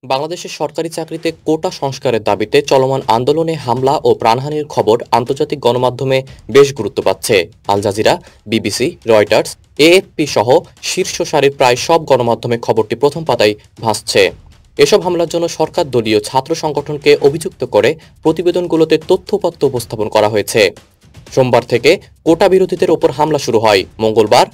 বাংলাদেশের সরকারি চাকরিতে কোটা সংস্কারের দাবিতে চলমান আন্দোলনে হামলা ও প্রাণহানির খবর আন্তর্জাতিক গণমাধ্যমে বেশ গুরুত্ব পাচ্ছে। Al Jazeera, BBC, Reuters, AFP সহ শীর্ষ সারির প্রায় সব গণমাধ্যমে খবরটি প্রথম পাতায় ভাসছে। এসব হামলার জন্য সরকার দলীয় ছাত্র সংগঠনকে অভিযুক্ত করে প্রতিবেদনগুলোতে তথ্যপত্র উপস্থাপন করা হয়েছে। সোমবার থেকে কোটা বিরোধীদের ওপর হামলা শুরু হয়, মঙ্গলবার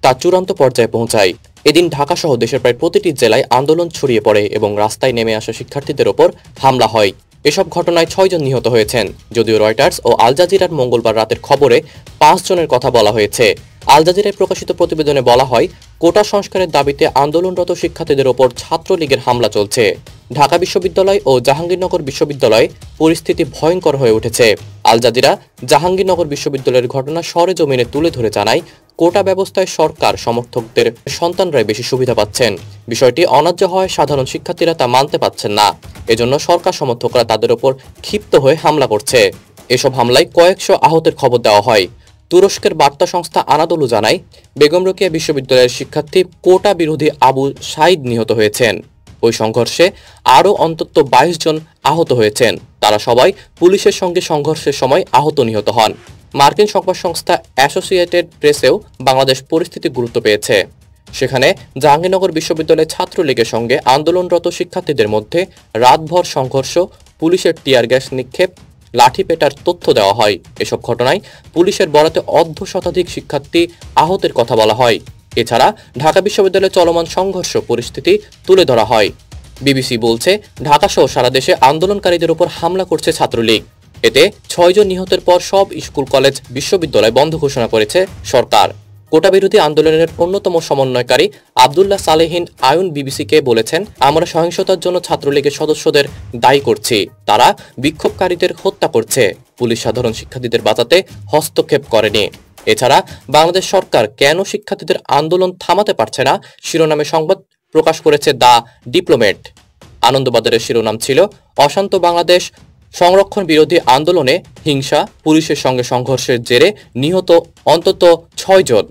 তা চূড়ান্ত পর্যায়ে পৌঁছায়। এদিন ঢাকাসহ দেশের প্রায় প্রতিটি জেলায় আন্দোলন ছড়িয়ে পড়ে এবং রাস্তায় নেমে আসা শিক্ষার্থীদের ওপর হামলা হয়। এসব ঘটনায় 6 জন নিহত হয়েছেন। যদিও রয়টার্স ও আল জাজিরার মঙ্গলবার রাতের খবরে 5 জনের কথা বলা হয়েছে। আল জাজিরায় প্রকাশিত প্রতিবেদনে বলা হয়, কোটা সংস্কারের দাবিতে আন্দোলনরত শিক্ষার্থীদের ওপর ছাত্রলীগের হামলা চলছে। ঢাকা বিশ্ববিদ্যালয় ও জাহাঙ্গীরনগর বিশ্ববিদ্যালয়ে পরিস্থিতি ভয়ঙ্কর হয়ে উঠেছে। আল জাজিরা জাহাঙ্গীরনগর বিশ্ববিদ্যালয়ের ঘটনা সরেজমিনে তুলে ধরে জানায়, কোটা ব্যবস্থায় সরকার সমর্থকদের সন্তানরাই বেশি সুবিধা পাচ্ছেন। বিষয়টি অন্যায্য হওয়ায় সাধারণ শিক্ষার্থীরা তা মানতে পারছেন না। এজন্য সরকার সমর্থকরা তাদের ওপর ক্ষিপ্ত হয়ে হামলা করছে। এসব হামলায় কয়েকশো আহতের খবর দেওয়া হয়। তুরস্কের বার্তা সংস্থা আনাদোলু জানায়, বেগম রোকেয়া বিশ্ববিদ্যালয়ের শিক্ষার্থী কোটা বিরোধী আবু সাইদ নিহত হয়েছেন। ওই সংঘর্ষে আরও অন্তত 22 জন আহত হয়েছেন। তারা সবাই পুলিশের সঙ্গে সংঘর্ষের সময় আহত নিহত হন। মার্কিন সংবাদ সংস্থা অ্যাসোসিয়েটেড প্রেসেও বাংলাদেশ পরিস্থিতি গুরুত্ব পেয়েছে। সেখানে জাহাঙ্গীরনগর বিশ্ববিদ্যালয়ের ছাত্রলীগের সঙ্গে আন্দোলনরত শিক্ষার্থীদের মধ্যে রাতভর সংঘর্ষ, পুলিশের টিয়ার গ্যাস নিক্ষেপ, লাঠিপেটার তথ্য দেওয়া হয়। এসব ঘটনায় পুলিশের বরাতে অর্ধশতাধিক শিক্ষার্থী আহতের কথা বলা হয়। এছাড়া ঢাকা বিশ্ববিদ্যালয়ে চলমান সংঘর্ষ পরিস্থিতি তুলে ধরা হয়। বিবিসি বলছে, ঢাকাসহ সারা দেশে আন্দোলনকারীদের উপর হামলা করছে ছাত্রলীগ। এতে 6 জন নিহতের পর সব স্কুল, কলেজ, বিশ্ববিদ্যালয় বন্ধ ঘোষণা করেছে সরকার। কোটা বিরোধী আন্দোলনের অন্যতম সমন্বয়কারী আব্দুল্লাহ সালেহিন আয়ুন বিবিসিকে বলেছেন, আমরা সহিংসতার জন্য ছাত্রলীগের সদস্যদের দায়ী করছি। তারা বিক্ষোভকারীদের হত্যা করছে। পুলিশ সাধারণ শিক্ষার্থীদের বাঁচাতে হস্তক্ষেপ করেনি। এছাড়া বাংলাদেশ সরকার কেন শিক্ষার্থীদের আন্দোলন থামাতে পারছে না শিরোনামে সংবাদ প্রকাশ করেছে দ্য ডিপ্লোমেট। আনন্দবাজারের শিরোনাম ছিল, অশান্ত বাংলাদেশ সংরক্ষণ বিরোধী আন্দোলনে হিংসা, পুলিশের সঙ্গে সংঘর্ষের জেরে নিহত অন্তত 6 জন।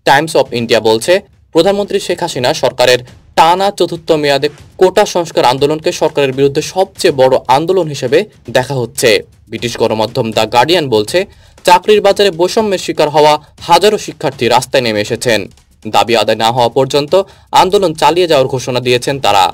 টাইমস অফ ইন্ডিয়া বলছে, প্রধানমন্ত্রী শেখ হাসিনা সরকারের টানা চতুর্থ মেয়াদে কোটা সংস্কার আন্দোলনকে সরকারের বিরুদ্ধে সবচেয়ে বড় আন্দোলন হিসেবে দেখা হচ্ছে। ব্রিটিশ গণমাধ্যম দ্য গার্ডিয়ান বলছে, চাকরির বাজারে বৈষম্যের শিকার হওয়া হাজারো শিক্ষার্থী রাস্তায় নেমে এসেছেন। দাবি আদায় না হওয়া পর্যন্ত আন্দোলন চালিয়ে যাওয়ার ঘোষণা দিয়েছেন তারা।